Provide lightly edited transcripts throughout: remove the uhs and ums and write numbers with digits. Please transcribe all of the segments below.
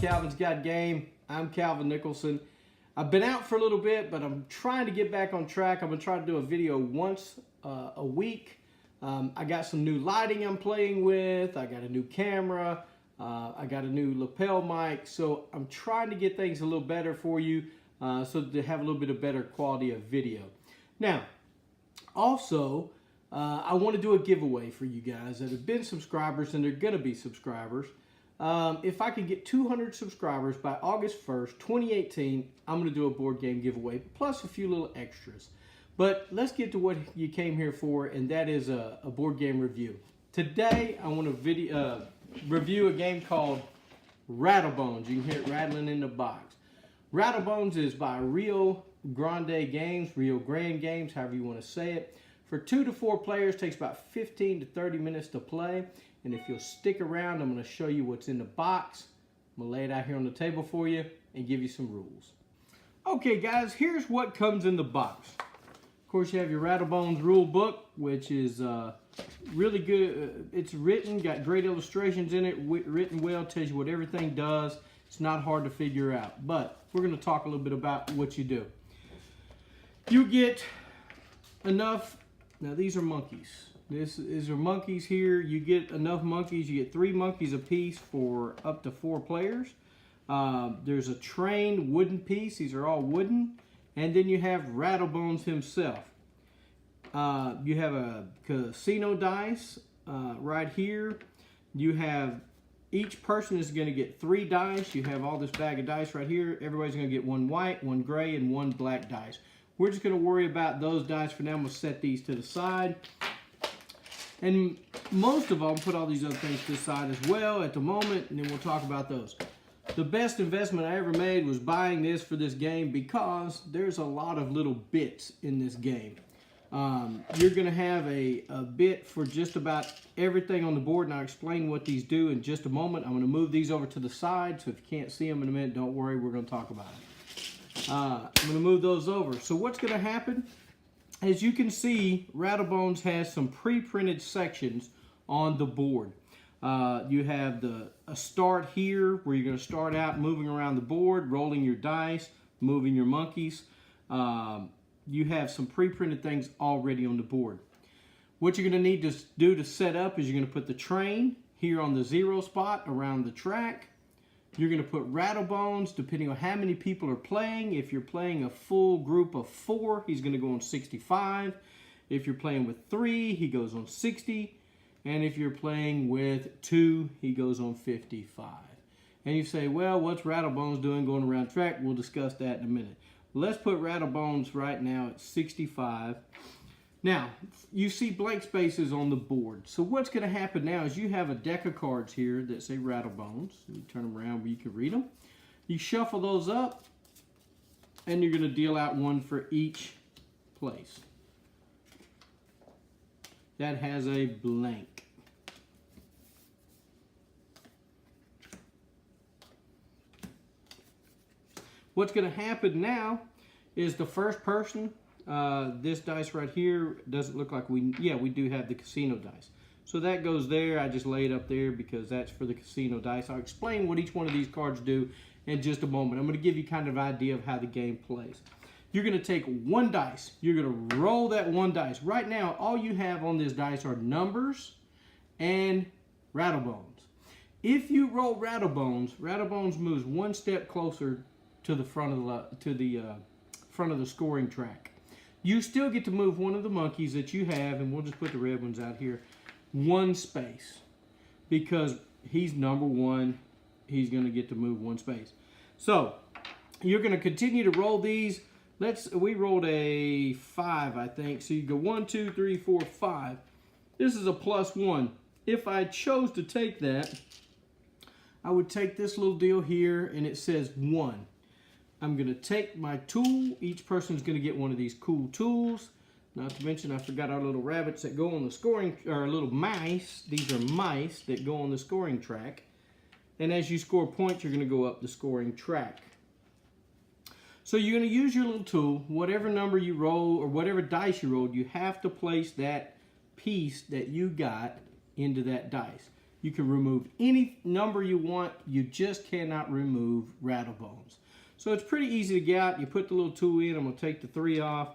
Calvin's Got Game. I'm Calvin Nicholson. I've been out for a little bit, but I'm trying to get back on track. I'm going to try to do a video once a week. I got some new lighting I'm playing with. I got a new camera. I got a new lapel mic. So I'm trying to get things a little better for you so to have a little bit of better quality of video. Now, also, I want to do a giveaway for you guys that have been subscribers and they're going to be subscribers. If I could get 200 subscribers by August 1st, 2018, I'm going to do a board game giveaway, plus a few little extras. But let's get to what you came here for, and that is a board game review. Today, I want to review a game called Rattlebones. You can hear it rattling in the box. Rattlebones is by Rio Grande Games, however you want to say it. For 2 to 4 players, takes about 15 to 30 minutes to play. And if you'll stick around, I'm going to show you what's in the box. I'm going to lay it out here on the table for you and give you some rules. Okay, guys, here's what comes in the box. Of course, you have your Rattlebones rule book, which is really good. It's written, got great illustrations in it, written well, tells you what everything does. It's not hard to figure out. But we're going to talk a little bit about what you do. You get enough. Now, these are monkeys. These are monkeys here. You get enough monkeys. You get 3 monkeys a piece for up to 4 players. There's a trained wooden piece. These are all wooden. And then you have Rattlebones himself. You have a casino dice right here. You have, each person is going to get 3 dice. You have all this bag of dice right here. Everybody's going to get 1 white, 1 gray, and 1 black dice. We're just going to worry about those dice for now. I'm going to set these to the side. And most of them, put all these other things to the side as well at the moment, and then we'll talk about those. The best investment I ever made was buying this for this game because there's a lot of little bits in this game. You're going to have a bit for just about everything on the board, and I'll explain what these do in just a moment. I'm going to move these over to the side, so if you can't see them in a minute, don't worry, we're going to talk about it. I'm going to move those over. So what's going to happen? As you can see, Rattlebones has some pre-printed sections on the board. You have a start here where you're going to start out moving around the board, rolling your dice, moving your monkeys. You have some pre-printed things already on the board. What you're going to need to do to set up is you're going to put the train here on the 0 spot around the track. You're going to put Rattlebones, depending on how many people are playing. If you're playing a full group of 4, he's going to go on 65. If you're playing with 3, he goes on 60. And if you're playing with 2, he goes on 55. And you say, well, what's Rattlebones doing going around track? We'll discuss that in a minute. Let's put Rattlebones right now at 65. Now, you see blank spaces on the board. So what's going to happen now is you have a deck of cards here that say Rattlebones. You turn them around where you can read them. You shuffle those up, and you're going to deal out 1 for each place. That has a blank. What's going to happen now is the first person, this dice right here doesn't look like we do have the casino dice. So that goes there. I just lay it up there because that's for the casino dice. I'll explain what each one of these cards do in just a moment. I'm going to give you kind of an idea of how the game plays. You're going to take 1 dice. You're going to roll that 1 dice. Right now, all you have on this dice are numbers and Rattlebones. If you roll Rattlebones, Rattlebones moves 1 step closer to the front of the scoring track. You still get to move one of the monkeys that you have, and we'll just put the red ones out here, 1 space. Because he's number 1, he's going to get to move 1 space. So, you're going to continue to roll these. We rolled a 5, I think. So you go 1, 2, 3, 4, 5. This is a +1. If I chose to take that, I would take this little deal here, and it says 1. I'm going to take my tool. Each person's going to get one of these cool tools. Not to mention, I forgot our little rabbits that go on the scoring, or little mice. These are mice that go on the scoring track. And as you score points, you're going to go up the scoring track. So you're going to use your little tool. Whatever number you roll, or whatever dice you rolled, you have to place that piece that you got into that dice. You can remove any number you want. You just cannot remove Rattlebones. So it's pretty easy to get out. You put the little 2 in. I'm going to take the 3 off.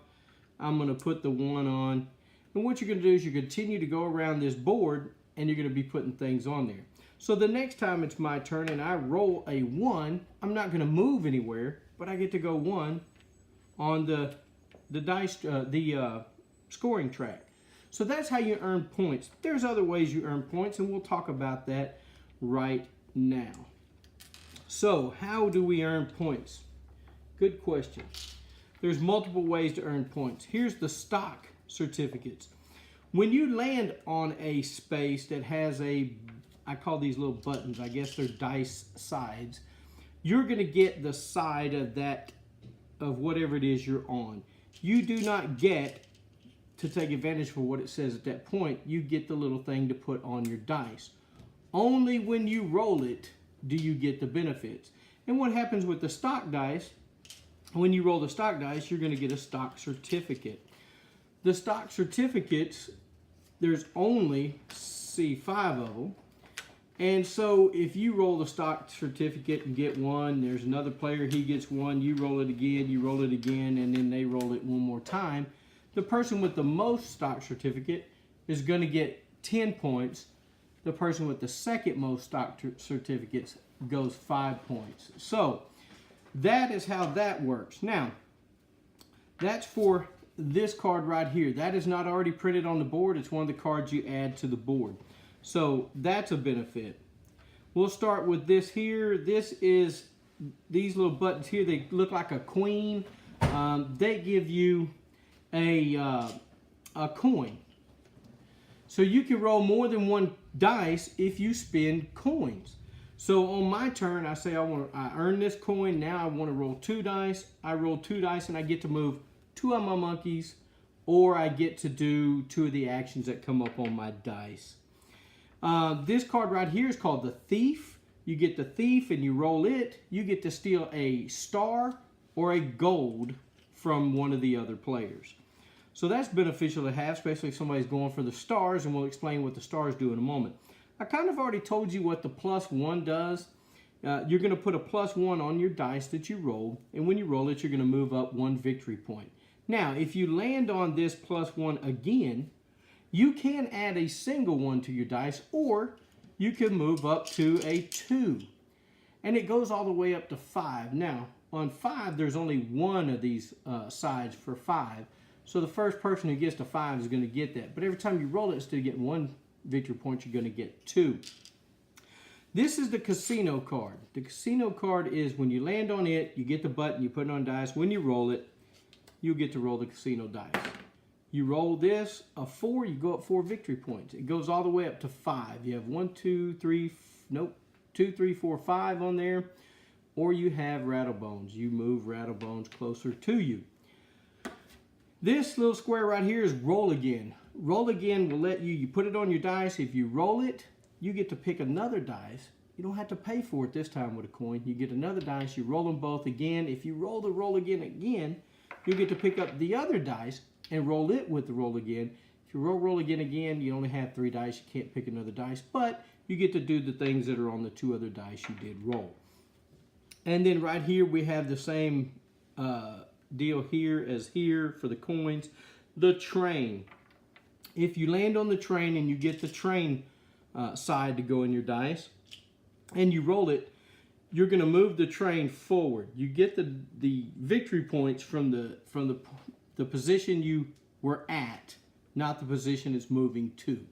I'm going to put the 1 on. And what you're going to do is you continue to go around this board, and you're going to be putting things on there. So the next time it's my turn and I roll a 1, I'm not going to move anywhere, but I get to go 1 on the scoring track. So that's how you earn points. There's other ways you earn points, and we'll talk about that right now. So how do we earn points? Good question. There's multiple ways to earn points. Here's the stock certificates. When you land on a space that has I call these little buttons, I guess they're dice sides, you're going to get the side of whatever it is you're on. You do not get to take advantage for what it says at that point. You get the little thing to put on your dice. Only when you roll it do you get the benefits. And what happens with the stock dice, when you roll the stock dice, you're going to get a stock certificate. The stock certificates, there's only, see, 5 of them. And so if you roll the stock certificate and get 1, there's another player, he gets 1, you roll it again, and then they roll it one more time. The person with the most stock certificate is going to get 10 points. The person with the second most stock certificates goes 5 points. So that is how that works. Now, that's for this card right here. That is not already printed on the board. It's one of the cards you add to the board. So that's a benefit. We'll start with this here. This is these little buttons here. They look like a queen. They give you a coin. So you can roll more than 1 dice if you spend coins. So on my turn, I say I earn this coin. Now I want to roll 2 dice. I roll 2 dice and I get to move 2 of my monkeys, or I get to do 2 of the actions that come up on my dice. This card right here is called the Thief. You get the Thief and you roll it. You get to steal a star or a gold from one of the other players. So that's beneficial to have, especially if somebody's going for the stars, and we'll explain what the stars do in a moment. I kind of already told you what the +1 does. You're going to put a +1 on your dice that you roll, and when you roll it, you're going to move up 1 victory point. Now, if you land on this +1 again, you can add a single 1 to your dice, or you can move up to a 2. And it goes all the way up to 5. Now, on 5, there's only 1 of these sides for 5. So the first person who gets to 5 is going to get that. But every time you roll it, instead of getting 1 victory point, you're going to get 2. This is the casino card. The casino card is when you land on it, you get the button, you put it on dice. When you roll it, you get to roll the casino dice. You roll this, a 4, you go up 4 victory points. It goes all the way up to 5. You have 1, 2, 3, nope, 2, 3, 4, 5 on there. Or you have Rattlebones. You move Rattlebones closer to you. This little square right here is roll again. Roll again will let you put it on your dice. If you roll it, you get to pick another dice. You don't have to pay for it this time with a coin. You get another dice, you roll them both again. If you roll the roll again, you get to pick up the other dice and roll it with the roll again. If you roll again, you only have 3 dice. You can't pick another dice, but you get to do the things that are on the 2 other dice you did roll. And then right here, we have the same deal here as here for the coins. The train. If you land on the train and you get the train side to go in your dice and you roll it, you're going to move the train forward. You get the victory points from the position you were at, not the position it's moving to.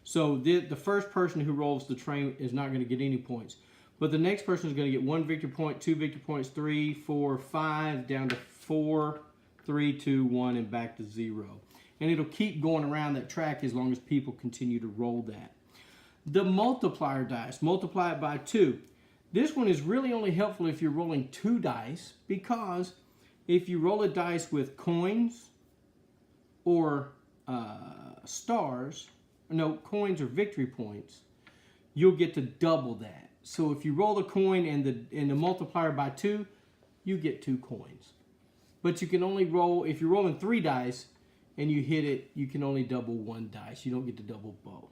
So the first person who rolls the train is not going to get any points. But the next person is going to get 1 victory point, 2 victory points, 3, 4, 5, down to 4, 3, 2, 1, and back to 0. And it'll keep going around that track as long as people continue to roll that. The multiplier dice, multiply it by 2. This one is really only helpful if you're rolling 2 dice, because if you roll a dice with coins or stars, no, coins or victory points, you'll get to double that. So if you roll the coin and the multiplier by 2, you get 2 coins. But you can only roll, if you're rolling 3 dice and you hit it, you can only double 1 dice. You don't get to double both.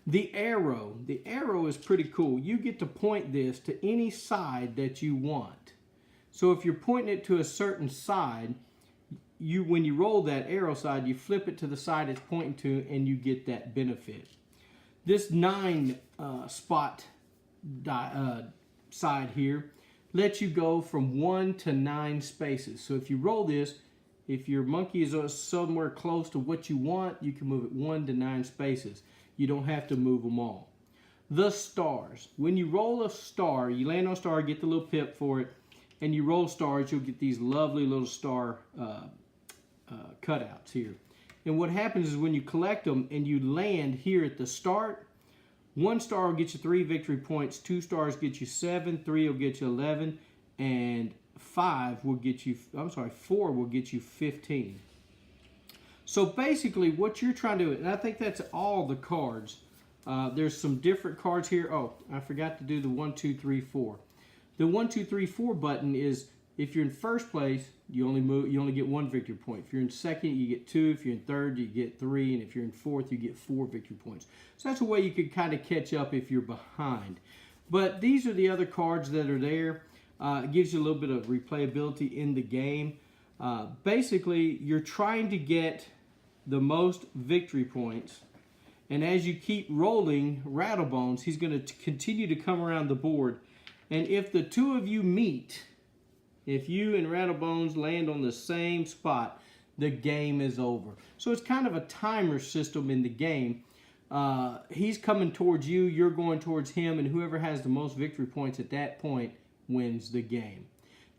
The arrow is pretty cool. You get to point this to any side that you want. So if you're pointing it to a certain side, when you roll that arrow side, you flip it to the side it's pointing to, and you get that benefit. This 9 spot side here lets you go from 1 to 9 spaces. So if you roll this, if your monkey is somewhere close to what you want, you can move it 1 to 9 spaces. You don't have to move them all. The stars. When you roll a star, you land on a star, get the little pip for it, and you roll stars, you'll get these lovely little star cutouts here. And what happens is when you collect them and you land here at the start, 1 star will get you 3 victory points, 2 stars get you 7, 3 will get you 11, and 4 will get you 15. So basically what you're trying to do, and I think that's all the cards. There's some different cards here. Oh, I forgot to do the 1, 2, 3, 4. The 1, 2, 3, 4 button is if you're in first place, you only get 1 victory point. If you're in second, you get 2. If you're in third, you get 3. And if you're in fourth, you get 4 victory points. So that's a way you could kind of catch up if you're behind. But these are the other cards that are there. It gives you a little bit of replayability in the game. Basically, you're trying to get the most victory points. And as you keep rolling Rattlebones, he's going to continue to come around the board. And if the two of you meet, if you and Rattlebones land on the same spot, the game is over. So it's kind of a timer system in the game. He's coming towards you, you're going towards him, and whoever has the most victory points at that point wins the game.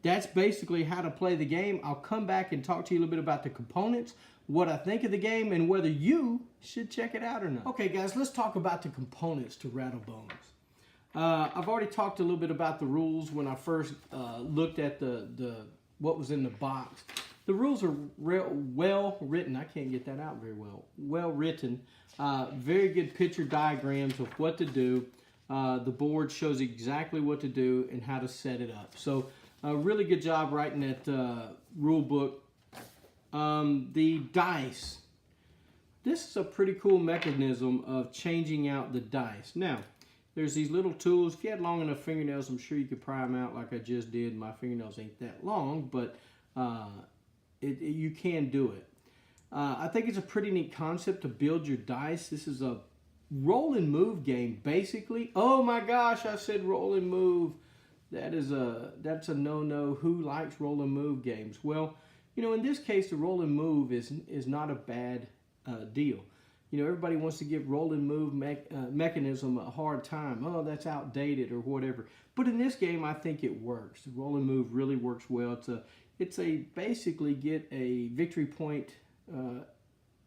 That's basically how to play the game. I'll come back and talk to you a little bit about the components, what I think of the game, and whether you should check it out or not. Okay, guys, let's talk about the components to Rattlebones. I've already talked a little bit about the rules when I first looked at what was in the box. The rules are well written. I can't get that out very well. Well written. Very good picture diagrams of what to do. The board shows exactly what to do and how to set it up. So a really good job writing that rule book. The dice. This is a pretty cool mechanism of changing out the dice. Now, there's these little tools. If you had long enough fingernails, I'm sure you could pry them out like I just did. My fingernails ain't that long, but you can do it. I think it's a pretty neat concept to build your dice. This is a roll and move game, basically. Oh my gosh, I said roll and move. That's a no-no. Who likes roll and move games? Well, you know, in this case, the roll and move is not a bad deal. You know, everybody wants to give roll and move mechanism a hard time. Oh, that's outdated or whatever. But in this game, I think it works. The roll and move really works well. It's a basically get a victory point.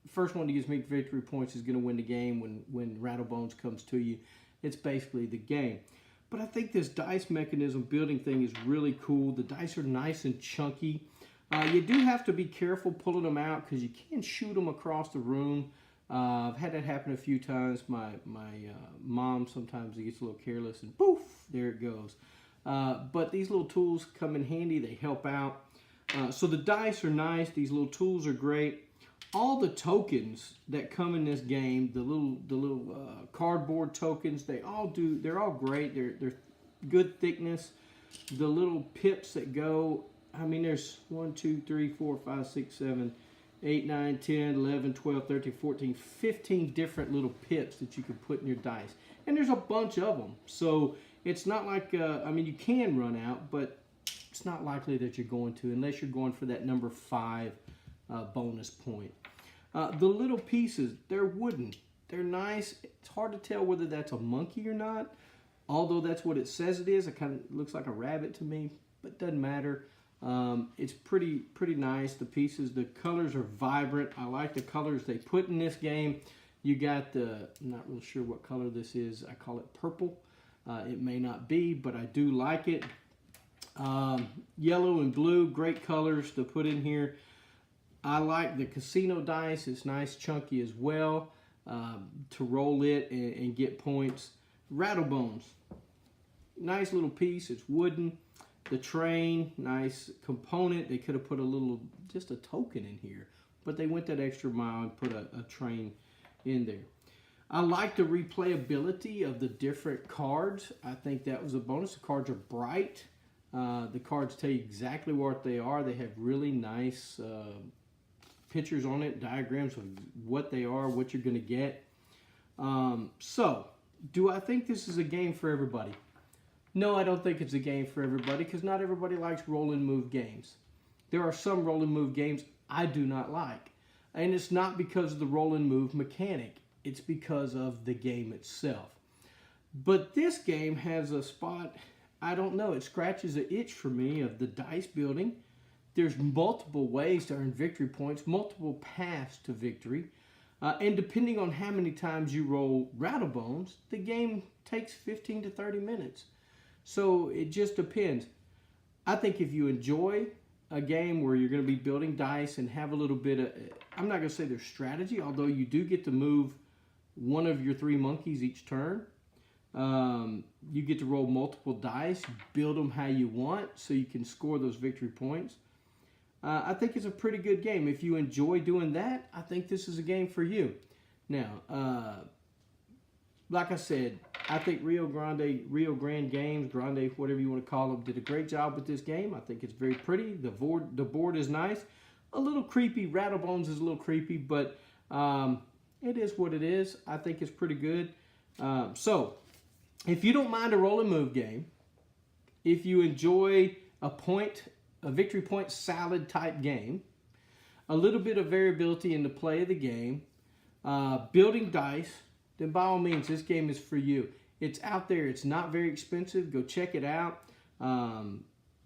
First one to get victory points is going to win the game when Rattlebones comes to you. It's basically the game. But I think this dice mechanism building thing is really cool. The dice are nice and chunky. You do have to be careful pulling them out because you can shoot them across the room. I've had that happen a few times. My mom sometimes gets a little careless and poof, there it goes. But these little tools come in handy. They help out. So the dice are nice. These little tools are great. All the tokens that come in this game, the little cardboard tokens, they're all great. They're good thickness. The little pips that go, I mean, there's 1, 2, 3, 4, 5, 6, 7, 8, 9, 10, 11, 12, 13, 14, 15 different little pips that you can put in your dice. And there's a bunch of them. So it's not like, I mean, you can run out, but it's not likely that you're going to unless you're going for that number 5 bonus point. The little pieces, they're wooden. They're nice. It's hard to tell whether that's a monkey or not, although that's what it says it is. It kind of looks like a rabbit to me, but it doesn't matter. It's pretty nice. The pieces, the colors are vibrant. I like the colors they put in this game. You got I'm not real sure what color this is. I call it purple. It may not be, but I do like it. Yellow and blue, great colors to put in here. I like the casino dice. It's nice, chunky as well to roll it and get points. Rattlebones, nice little piece. It's wooden. The train, nice component. They could have put just a token in here, but they went that extra mile and put a train in there. I like the replayability of the different cards. I think that was a bonus. The cards are bright. The cards tell you exactly what they are. They have really nice pictures on it, diagrams of what they are, what you're going to get. So, do I think this is a game for everybody? No, I don't think it's a game for everybody because not everybody likes roll and move games. There are some roll and move games I do not like. And it's not because of the roll and move mechanic. It's because of the game itself. But this game has a spot, I don't know, it scratches an itch for me of the dice building. There's multiple ways to earn victory points, multiple paths to victory. And depending on how many times you roll Rattlebones, the game takes 15 to 30 minutes. So it just depends. I think if you enjoy a game where you're going to be building dice and have a little bit of, I'm not going to say there's strategy, although you do get to move one of your 3 monkeys each turn. You get to roll multiple dice, build them how you want so you can score those victory points. I think it's a pretty good game. If you enjoy doing that, I think this is a game for you. Now, like I said, I think Rio Grande Games, Grande, whatever you want to call them, did a great job with this game. I think it's very pretty. The board is nice. A little creepy. Rattlebones is a little creepy, but it is what it is. I think it's pretty good. So, if you don't mind a roll and move game, if you enjoy a victory point salad type game, a little bit of variability in the play of the game, building dice, then by all means, this game is for you. It's out there. It's not very expensive. Go check it out. And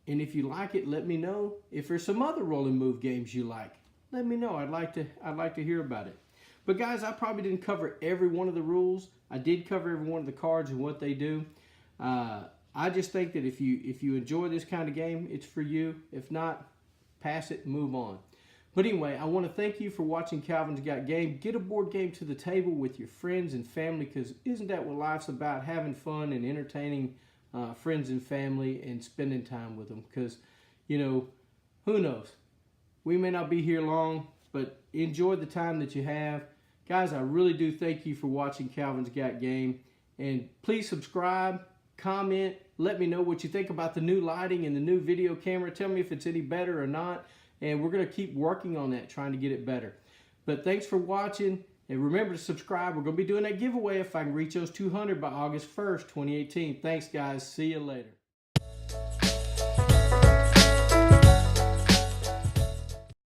if you like it, let me know. If there's some other roll and move games you like, let me know. I'd like to hear about it. But guys, I probably didn't cover every one of the rules. I did cover every one of the cards and what they do. I just think that if you enjoy this kind of game, it's for you. If not, pass it and move on. But anyway, I want to thank you for watching Calvin's Got Game. Get a board game to the table with your friends and family, because isn't that what life's about? Having fun and entertaining friends and family and spending time with them. Because, you know, who knows? We may not be here long, but enjoy the time that you have. Guys, I really do thank you for watching Calvin's Got Game. And please subscribe, comment, let me know what you think about the new lighting and the new video camera. Tell me if it's any better or not. And we're going to keep working on that, trying to get it better. But thanks for watching. And remember to subscribe. We're going to be doing that giveaway if I can reach those 200 by August 1st, 2018. Thanks, guys. See you later.